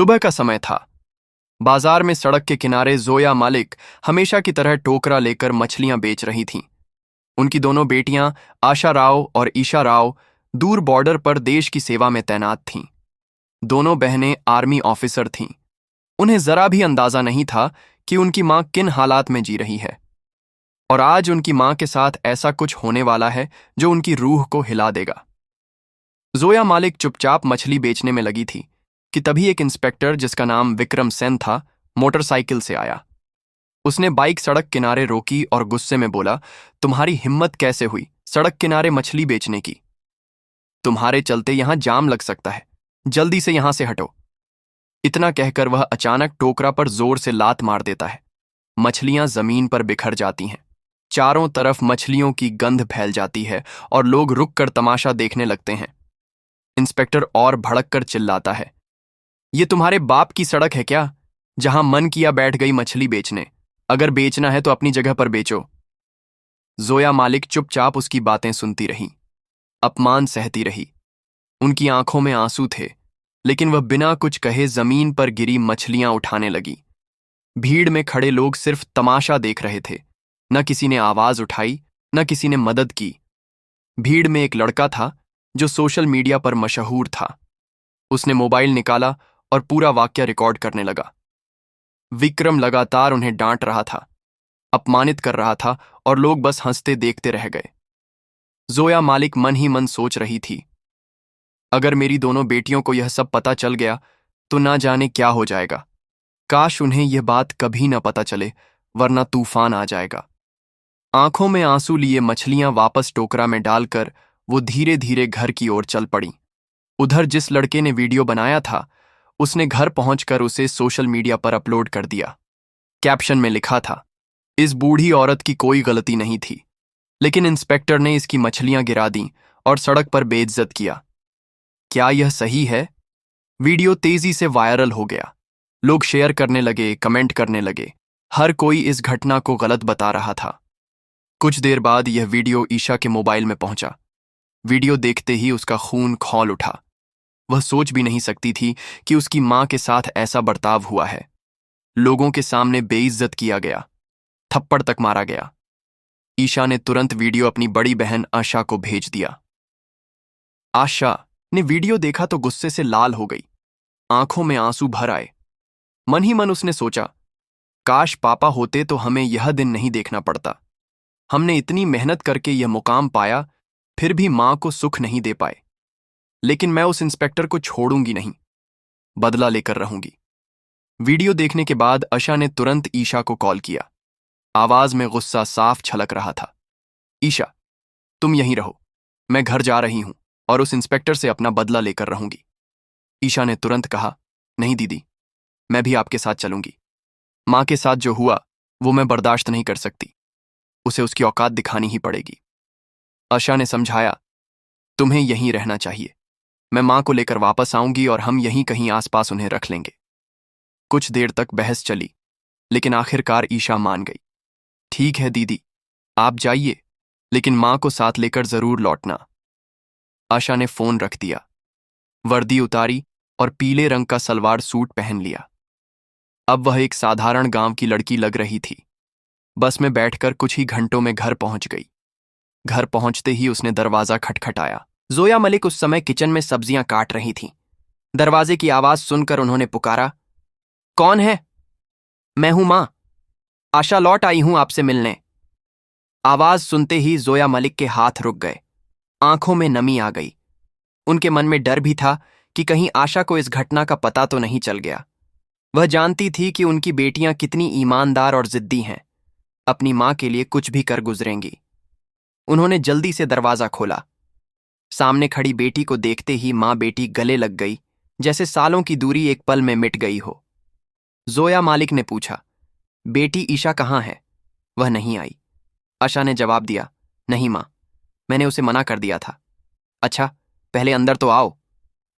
सुबह का समय था। बाजार में सड़क के किनारे जोया मालिक हमेशा की तरह टोकरा लेकर मछलियां बेच रही थीं। उनकी दोनों बेटियां आशा राव और ईशा राव दूर बॉर्डर पर देश की सेवा में तैनात थीं। दोनों बहनें आर्मी ऑफिसर थीं। उन्हें जरा भी अंदाजा नहीं था कि उनकी मां किन हालात में जी रही है, और आज उनकी मां के साथ ऐसा कुछ होने वाला है जो उनकी रूह को हिला देगा। जोया मालिक चुपचाप मछली बेचने में लगी थी कि तभी एक इंस्पेक्टर जिसका नाम विक्रम सेन था, मोटरसाइकिल से आया। उसने बाइक सड़क किनारे रोकी और गुस्से में बोला, तुम्हारी हिम्मत कैसे हुई सड़क किनारे मछली बेचने की? तुम्हारे चलते यहां जाम लग सकता है, जल्दी से यहां से हटो। इतना कहकर वह अचानक टोकरा पर जोर से लात मार देता है। मछलियां जमीन पर बिखर जाती हैं। चारों तरफ मछलियों की गंध फैल जाती है और लोग रुक कर तमाशा देखने लगते हैं। इंस्पेक्टर और भड़क कर चिल्लाता है, ये तुम्हारे बाप की सड़क है क्या, जहां मन किया बैठ गई मछली बेचने? अगर बेचना है तो अपनी जगह पर बेचो। जोया मालिक चुपचाप उसकी बातें सुनती रही, अपमान सहती रही। उनकी आंखों में आंसू थे, लेकिन वह बिना कुछ कहे जमीन पर गिरी मछलियां उठाने लगी। भीड़ में खड़े लोग सिर्फ तमाशा देख रहे थे। न किसी ने आवाज उठाई, न किसी ने मदद की। भीड़ में एक लड़का था जो सोशल मीडिया पर मशहूर था। उसने मोबाइल निकाला और पूरा वाक्य रिकॉर्ड करने लगा। विक्रम लगातार उन्हें डांट रहा था, अपमानित कर रहा था, और लोग बस हंसते देखते रह गए। जोया मालिक मन ही मन सोच रही थी, अगर मेरी दोनों बेटियों को यह सब पता चल गया तो ना जाने क्या हो जाएगा। काश उन्हें यह बात कभी न पता चले, वरना तूफान आ जाएगा। आंखों में आंसू लिए मछलियां वापस टोकरा में डालकर वो धीरे धीरे घर की ओर चल पड़ी। उधर जिस लड़के ने वीडियो बनाया था, उसने घर पहुंचकर उसे सोशल मीडिया पर अपलोड कर दिया। कैप्शन में लिखा था, इस बूढ़ी औरत की कोई गलती नहीं थी, लेकिन इंस्पेक्टर ने इसकी मछलियां गिरा दी और सड़क पर बेइज्जत किया। क्या यह सही है? वीडियो तेजी से वायरल हो गया। लोग शेयर करने लगे, कमेंट करने लगे। हर कोई इस घटना को गलत बता रहा था। कुछ देर बाद यह वीडियो ईशा के मोबाइल में पहुंचा। वीडियो देखते ही उसका खून खौल उठा। वह सोच भी नहीं सकती थी कि उसकी मां के साथ ऐसा बर्ताव हुआ है। लोगों के सामने बेइज्जत किया गया, थप्पड़ तक मारा गया। ईशा ने तुरंत वीडियो अपनी बड़ी बहन आशा को भेज दिया। आशा ने वीडियो देखा तो गुस्से से लाल हो गई, आंखों में आंसू भर आए। मन ही मन उसने सोचा, काश पापा होते तो हमें यह दिन नहीं देखना पड़ता। हमने इतनी मेहनत करके यह मुकाम पाया, फिर भी मां को सुख नहीं दे पाए। लेकिन मैं उस इंस्पेक्टर को छोड़ूंगी नहीं, बदला लेकर रहूंगी। वीडियो देखने के बाद आशा ने तुरंत ईशा को कॉल किया। आवाज में गुस्सा साफ छलक रहा था। ईशा, तुम यहीं रहो, मैं घर जा रही हूं और उस इंस्पेक्टर से अपना बदला लेकर रहूंगी। ईशा ने तुरंत कहा, नहीं दीदी, मैं भी आपके साथ चलूंगी। मां के साथ जो हुआ वो मैं बर्दाश्त नहीं कर सकती। उसे उसकी औकात दिखानी ही पड़ेगी। आशा ने समझाया, तुम्हें यहीं रहना चाहिए। मैं मां को लेकर वापस आऊंगी और हम यहीं कहीं आसपास उन्हें रख लेंगे। कुछ देर तक बहस चली, लेकिन आखिरकार ईशा मान गई। ठीक है दीदी, आप जाइए, लेकिन मां को साथ लेकर जरूर लौटना। आशा ने फोन रख दिया, वर्दी उतारी और पीले रंग का सलवार सूट पहन लिया। अब वह एक साधारण गांव की लड़की लग रही थी। बस में बैठकर कुछ ही घंटों में घर पहुंच गई। घर पहुंचते ही उसने दरवाजा खटखटाया। जोया मलिक उस समय किचन में सब्जियां काट रही थीं। दरवाजे की आवाज सुनकर उन्होंने पुकारा, कौन है? मैं हूं मां, आशा लौट आई हूं आपसे मिलने। आवाज सुनते ही जोया मलिक के हाथ रुक गए, आंखों में नमी आ गई। उनके मन में डर भी था कि कहीं आशा को इस घटना का पता तो नहीं चल गया। वह जानती थी कि उनकी बेटियां कितनी ईमानदार और जिद्दी हैं, अपनी मां के लिए कुछ भी कर गुजरेंगी। उन्होंने जल्दी से दरवाजा खोला। सामने खड़ी बेटी को देखते ही मां बेटी गले लग गई, जैसे सालों की दूरी एक पल में मिट गई हो। जोया मालिक ने पूछा, बेटी ईशा कहाँ है? वह नहीं आई। आशा ने जवाब दिया, नहीं मां, मैंने उसे मना कर दिया था। अच्छा, पहले अंदर तो आओ।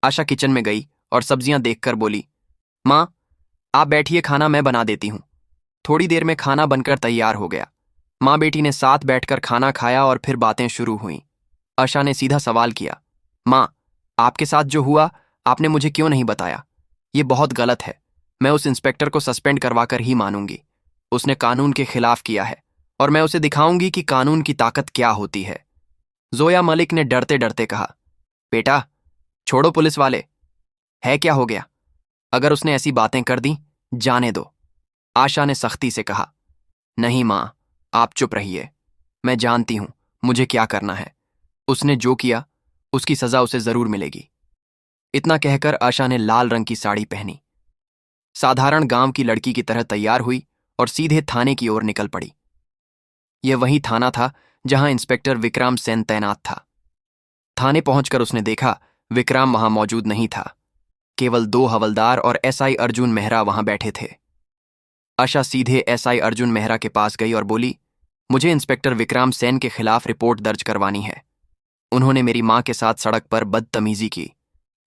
आशा किचन में गई और सब्जियां देखकर बोली, मां, आप बैठिए, खाना मैं बना देती हूं। थोड़ी देर में खाना बनकर तैयार हो गया। मां बेटी ने साथ बैठकर खाना खाया और फिर बातें शुरू हुईं। आशा ने सीधा सवाल किया, मां, आपके साथ जो हुआ आपने मुझे क्यों नहीं बताया? ये बहुत गलत है। मैं उस इंस्पेक्टर को सस्पेंड करवाकर ही मानूंगी। उसने कानून के खिलाफ किया है और मैं उसे दिखाऊंगी कि कानून की ताकत क्या होती है। जोया मलिक ने डरते डरते कहा, बेटा, छोड़ो पुलिस वाले, है क्या हो गया? अगर उसने ऐसी बातें कर दी, जाने दो। आशा ने सख्ती से कहा, नहीं मां, आप चुप रहिए। मैं जानती हूं मुझे क्या करना है। उसने जो किया उसकी सजा उसे जरूर मिलेगी। इतना कहकर आशा ने लाल रंग की साड़ी पहनी, साधारण गांव की लड़की की तरह तैयार हुई और सीधे थाने की ओर निकल पड़ी। यह वही थाना था जहां इंस्पेक्टर विक्रम सेन तैनात था। थाने पहुंचकर उसने देखा विक्रम वहां मौजूद नहीं था। केवल 2 हवलदार और एसआई अर्जुन मेहरा वहां बैठे थे। आशा सीधे एसआई अर्जुन मेहरा के पास गई और बोली, मुझे इंस्पेक्टर विक्रम सेन के खिलाफ रिपोर्ट दर्ज करवानी है। उन्होंने मेरी मां के साथ सड़क पर बदतमीजी की,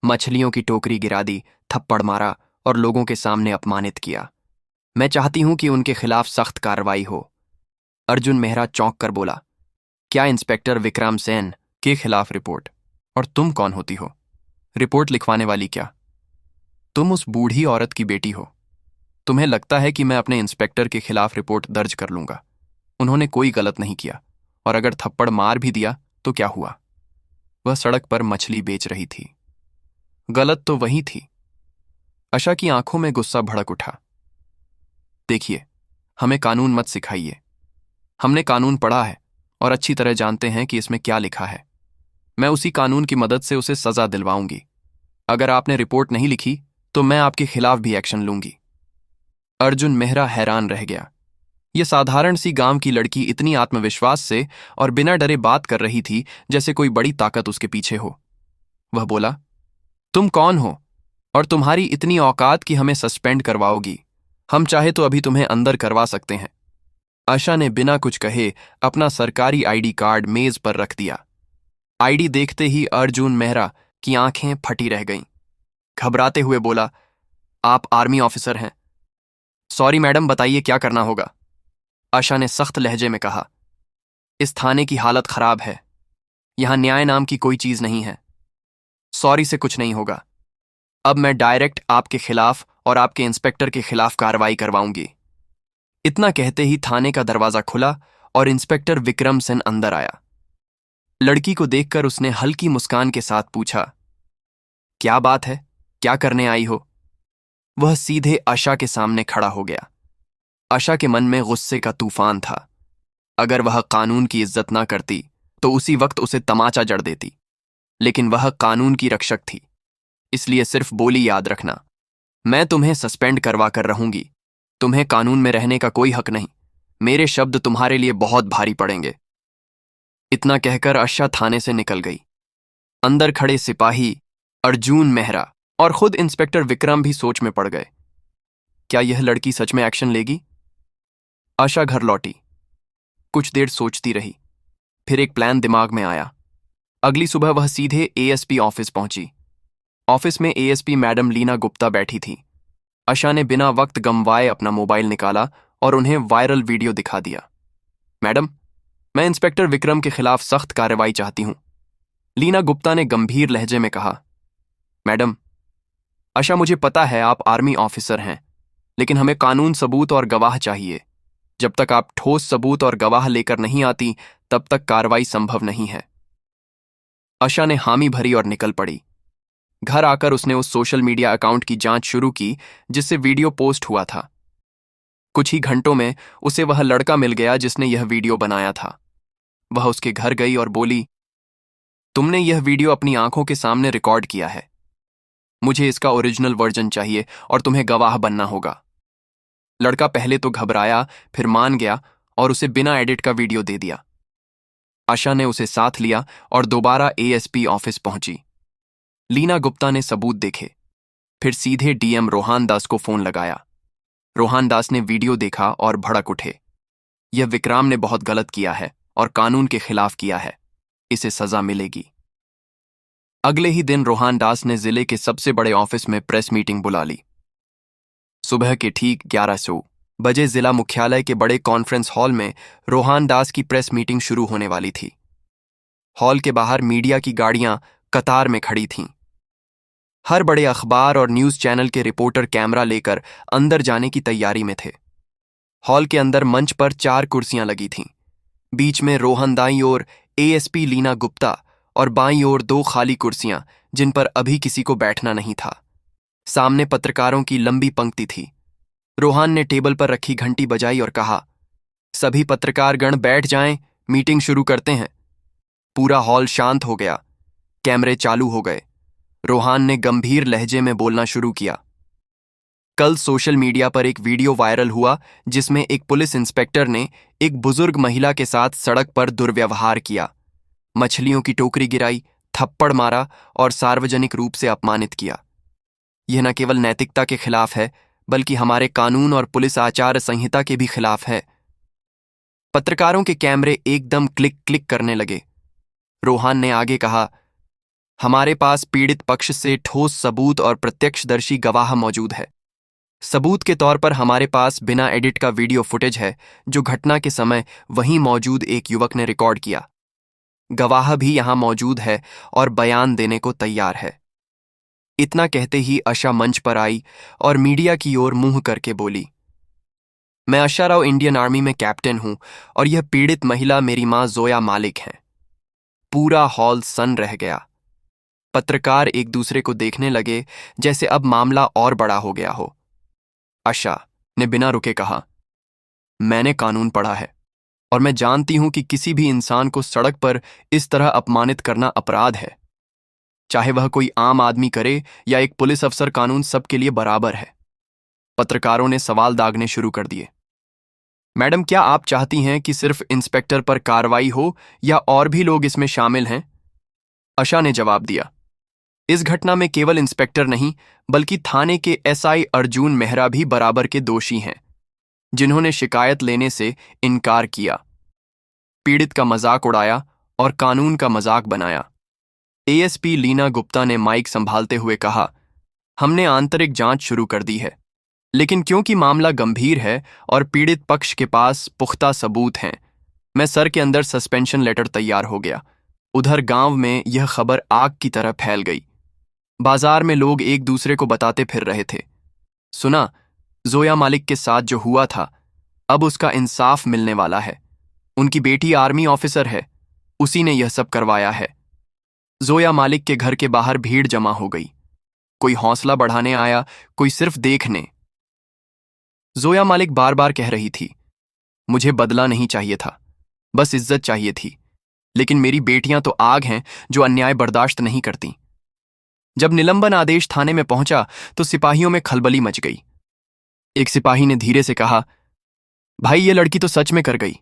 मछलियों की टोकरी गिरा दी, थप्पड़ मारा और लोगों के सामने अपमानित किया। मैं चाहती हूं कि उनके खिलाफ सख्त कार्रवाई हो। अर्जुन मेहरा चौंक कर बोला, क्या इंस्पेक्टर विक्रम सेन के खिलाफ रिपोर्ट? और तुम कौन होती हो रिपोर्ट लिखवाने वाली? क्या तुम उस बूढ़ी औरत की बेटी हो? तुम्हें लगता है कि मैं अपने इंस्पेक्टर के खिलाफ रिपोर्ट दर्ज कर लूंगा? उन्होंने कोई गलत नहीं किया, और अगर थप्पड़ मार भी दिया तो क्या हुआ? वह सड़क पर मछली बेच रही थी। गलत तो वही थी। आशा की आंखों में गुस्सा भड़क उठा। देखिए, हमें कानून मत सिखाइए। हमने कानून पढ़ा है और अच्छी तरह जानते हैं कि इसमें क्या लिखा है। मैं उसी कानून की मदद से उसे सजा दिलवाऊंगी। अगर आपने रिपोर्ट नहीं लिखी तो मैं आपके खिलाफ भी एक्शन लूंगी। अर्जुन मेहरा हैरान रह गया। यह साधारण सी गांव की लड़की इतनी आत्मविश्वास से और बिना डरे बात कर रही थी जैसे कोई बड़ी ताकत उसके पीछे हो। वह बोला, तुम कौन हो और तुम्हारी इतनी औकात कि हमें सस्पेंड करवाओगी? हम चाहे तो अभी तुम्हें अंदर करवा सकते हैं। आशा ने बिना कुछ कहे अपना सरकारी आईडी कार्ड मेज पर रख दिया। आईडी देखते ही अर्जुन मेहरा की आंखें फटी रह गईं। घबराते हुए बोला, आप आर्मी ऑफिसर हैं? सॉरी मैडम, बताइए क्या करना होगा? आशा ने सख्त लहजे में कहा, इस थाने की हालत खराब है। यहां न्याय नाम की कोई चीज नहीं है। सॉरी से कुछ नहीं होगा। अब मैं डायरेक्ट आपके खिलाफ और आपके इंस्पेक्टर के खिलाफ कार्रवाई करवाऊंगी। इतना कहते ही थाने का दरवाजा खुला और इंस्पेक्टर विक्रम सेन अंदर आया। लड़की को देखकर उसने हल्की मुस्कान के साथ पूछा, क्या बात है, क्या करने आई हो? वह सीधे आशा के सामने खड़ा हो गया। आशा के मन में गुस्से का तूफान था। अगर वह कानून की इज्जत ना करती तो उसी वक्त उसे तमाचा जड़ देती, लेकिन वह कानून की रक्षक थी, इसलिए सिर्फ बोली, याद रखना, मैं तुम्हें सस्पेंड करवा कर रहूंगी। तुम्हें कानून में रहने का कोई हक नहीं। मेरे शब्द तुम्हारे लिए बहुत भारी पड़ेंगे। इतना कहकर आशा थाने से निकल गई। अंदर खड़े सिपाही अर्जुन मेहरा और खुद इंस्पेक्टर विक्रम भी सोच में पड़ गए। क्या यह लड़की सच में एक्शन लेगी? आशा घर लौटी। कुछ देर सोचती रही, फिर एक प्लान दिमाग में आया। अगली सुबह वह सीधे एएसपी ऑफिस पहुंची। ऑफिस में एएसपी मैडम लीना गुप्ता बैठी थी। आशा ने बिना वक्त गंवाए अपना मोबाइल निकाला और उन्हें वायरल वीडियो दिखा दिया। मैडम, मैं इंस्पेक्टर विक्रम के खिलाफ सख्त कार्रवाई चाहती हूं, लीना गुप्ता ने गंभीर लहजे में कहा। मैडम, आशा, मुझे पता है आप आर्मी ऑफिसर हैं, लेकिन हमें कानून सबूत और गवाह चाहिए। जब तक आप ठोस सबूत और गवाह लेकर नहीं आती तब तक कार्रवाई संभव नहीं है। आशा ने हामी भरी और निकल पड़ी। घर आकर उसने उस सोशल मीडिया अकाउंट की जांच शुरू की जिससे वीडियो पोस्ट हुआ था। कुछ ही घंटों में उसे वह लड़का मिल गया जिसने यह वीडियो बनाया था। वह उसके घर गई और बोली, तुमने यह वीडियो अपनी आंखों के सामने रिकॉर्ड किया है। मुझे इसका ओरिजिनल वर्जन चाहिए और तुम्हें गवाह बनना होगा। लड़का पहले तो घबराया, फिर मान गया और उसे बिना एडिट का वीडियो दे दिया। आशा ने उसे साथ लिया और दोबारा एएसपी ऑफिस पहुंची। लीना गुप्ता ने सबूत देखे, फिर सीधे डीएम रोहान दास को फोन लगाया। रोहान दास ने वीडियो देखा और भड़क उठे। यह विक्रम ने बहुत गलत किया है और कानून के खिलाफ किया है, इसे सजा मिलेगी। अगले ही दिन रोहान दास ने जिले के सबसे बड़े ऑफिस में प्रेस मीटिंग बुला ली। सुबह के ठीक 1100 बजे जिला मुख्यालय के बड़े कॉन्फ्रेंस हॉल में रोहान दास की प्रेस मीटिंग शुरू होने वाली थी। हॉल के बाहर मीडिया की गाड़ियां कतार में खड़ी थीं। हर बड़े अखबार और न्यूज़ चैनल के रिपोर्टर कैमरा लेकर अंदर जाने की तैयारी में थे। हॉल के अंदर मंच पर 4 कुर्सियां लगी थीं। बीच में रोहन दाईं ओर एएसपी लीना गुप्ता और बाईं ओर 2 खाली कुर्सियां जिन पर अभी किसी को बैठना नहीं था। सामने पत्रकारों की लंबी पंक्ति थी। रोहान ने टेबल पर रखी घंटी बजाई और कहा, सभी पत्रकारगण बैठ जाएं, मीटिंग शुरू करते हैं। पूरा हॉल शांत हो गया। कैमरे चालू हो गए। रोहान ने गंभीर लहजे में बोलना शुरू किया। कल सोशल मीडिया पर एक वीडियो वायरल हुआ जिसमें एक पुलिस इंस्पेक्टर ने एक बुजुर्ग महिला के साथ सड़क पर दुर्व्यवहार किया, मछलियों की टोकरी गिराई, थप्पड़ मारा और सार्वजनिक रूप से अपमानित किया। यह न केवल नैतिकता के खिलाफ है बल्कि हमारे कानून और पुलिस आचार संहिता के भी खिलाफ है। पत्रकारों के कैमरे एकदम क्लिक क्लिक करने लगे। रोहान ने आगे कहा, हमारे पास पीड़ित पक्ष से ठोस सबूत और प्रत्यक्षदर्शी गवाह मौजूद है। सबूत के तौर पर हमारे पास बिना एडिट का वीडियो फुटेज है जो घटना के समय वहीं मौजूद एक युवक ने रिकॉर्ड किया। गवाह भी यहां मौजूद है और बयान देने को तैयार है। इतना कहते ही आशा मंच पर आई और मीडिया की ओर मुंह करके बोली, मैं आशा राव इंडियन आर्मी में कैप्टन हूं और यह पीड़ित महिला मेरी मां जोया मालिक हैं। पूरा हॉल सन्न रह गया। पत्रकार एक दूसरे को देखने लगे जैसे अब मामला और बड़ा हो गया हो। आशा ने बिना रुके कहा, मैंने कानून पढ़ा है और मैं जानती हूं कि किसी भी इंसान को सड़क पर इस तरह अपमानित करना अपराध है। चाहे वह कोई आम आदमी करे या एक पुलिस अफसर, कानून सबके लिए बराबर है। पत्रकारों ने सवाल दागने शुरू कर दिए। मैडम, क्या आप चाहती हैं कि सिर्फ इंस्पेक्टर पर कार्रवाई हो या और भी लोग इसमें शामिल हैं? आशा ने जवाब दिया, इस घटना में केवल इंस्पेक्टर नहीं बल्कि थाने के एसआई अर्जुन मेहरा भी बराबर के दोषी हैं, जिन्होंने शिकायत लेने से इनकार किया, पीड़ित का मजाक उड़ाया और कानून का मजाक बनाया। एएसपी लीना गुप्ता ने माइक संभालते हुए कहा, हमने आंतरिक जांच शुरू कर दी है, लेकिन क्योंकि मामला गंभीर है और पीड़ित पक्ष के पास पुख्ता सबूत हैं, मैं सर के अंदर सस्पेंशन लेटर तैयार हो गया। उधर गांव में यह खबर आग की तरह फैल गई। बाजार में लोग एक दूसरे को बताते फिर रहे थे, सुना, जोया मालिक के साथ जो हुआ था, अब उसका इंसाफ मिलने वाला है। उनकी बेटी आर्मी ऑफिसर है, उसी ने यह सब करवाया है। जोया मालिक के घर के बाहर भीड़ जमा हो गई। कोई हौसला बढ़ाने आया, कोई सिर्फ देखने। जोया मालिक बार बार कह रही थी, मुझे बदला नहीं चाहिए था, बस इज्जत चाहिए थी, लेकिन मेरी बेटियां तो आग हैं जो अन्याय बर्दाश्त नहीं करती। जब निलंबन आदेश थाने में पहुंचा तो सिपाहियों में खलबली मच गई। एक सिपाही ने धीरे से कहा, भाई, ये लड़की तो सच में कर गई।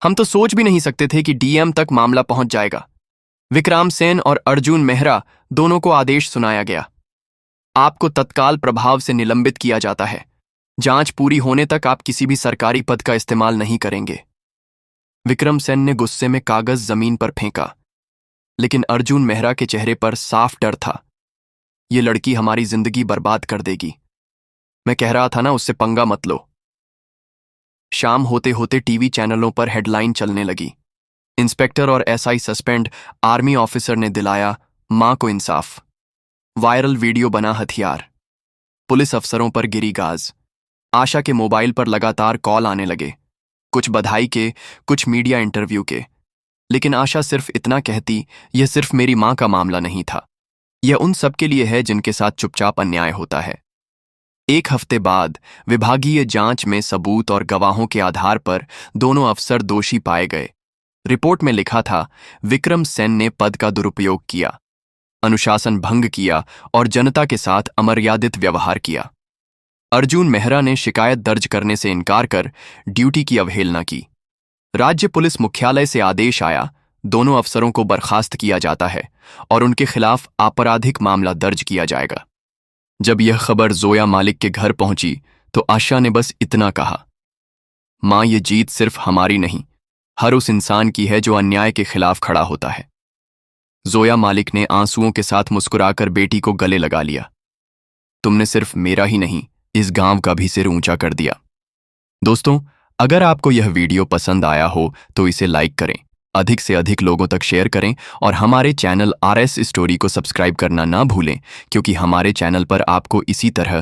हम तो सोच भी नहीं सकते थे कि डीएम तक मामला पहुंच जाएगा। विक्रम सेन और अर्जुन मेहरा दोनों को आदेश सुनाया गया। आपको तत्काल प्रभाव से निलंबित किया जाता है। जांच पूरी होने तक आप किसी भी सरकारी पद का इस्तेमाल नहीं करेंगे। विक्रम सेन ने गुस्से में कागज जमीन पर फेंका, लेकिन अर्जुन मेहरा के चेहरे पर साफ डर था। ये लड़की हमारी जिंदगी बर्बाद कर देगी। मैं कह रहा था ना, उससे पंगा मत लो। शाम होते होते टीवी चैनलों पर हेडलाइन चलने लगी, इंस्पेक्टर और एसआई सस्पेंड, आर्मी ऑफिसर ने दिलाया मां को इंसाफ। वायरल वीडियो बना हथियार। पुलिस अफसरों पर गिरी गाज। आशा के मोबाइल पर लगातार कॉल आने लगे, कुछ बधाई के, कुछ मीडिया इंटरव्यू के। लेकिन आशा सिर्फ इतना कहती, यह सिर्फ मेरी मां का मामला नहीं था, यह उन सबके लिए है जिनके साथ चुपचाप अन्याय होता है। एक हफ्ते बाद विभागीय जांच में सबूत और गवाहों के आधार पर दोनों अफसर दोषी पाए गए। रिपोर्ट में लिखा था, विक्रम सेन ने पद का दुरुपयोग किया, अनुशासन भंग किया और जनता के साथ अमर्यादित व्यवहार किया। अर्जुन मेहरा ने शिकायत दर्ज करने से इनकार कर ड्यूटी की अवहेलना की। राज्य पुलिस मुख्यालय से आदेश आया, दोनों अफसरों को बर्खास्त किया जाता है और उनके खिलाफ आपराधिक मामला दर्ज किया जाएगा। जब यह खबर जोया मालिक के घर पहुंची तो आशा ने बस इतना कहा, मां, ये जीत सिर्फ हमारी नहीं, हर उस इंसान की है जो अन्याय के खिलाफ खड़ा होता है। जोया मालिक ने आंसुओं के साथ मुस्कुराकर बेटी को गले लगा लिया। तुमने सिर्फ मेरा ही नहीं, इस गांव का भी सिर ऊंचा कर दिया। दोस्तों, अगर आपको यह वीडियो पसंद आया हो तो इसे लाइक करें, अधिक से अधिक लोगों तक शेयर करें और हमारे चैनल RS स्टोरी को सब्सक्राइब करना ना भूलें, क्योंकि हमारे चैनल पर आपको इसी तरह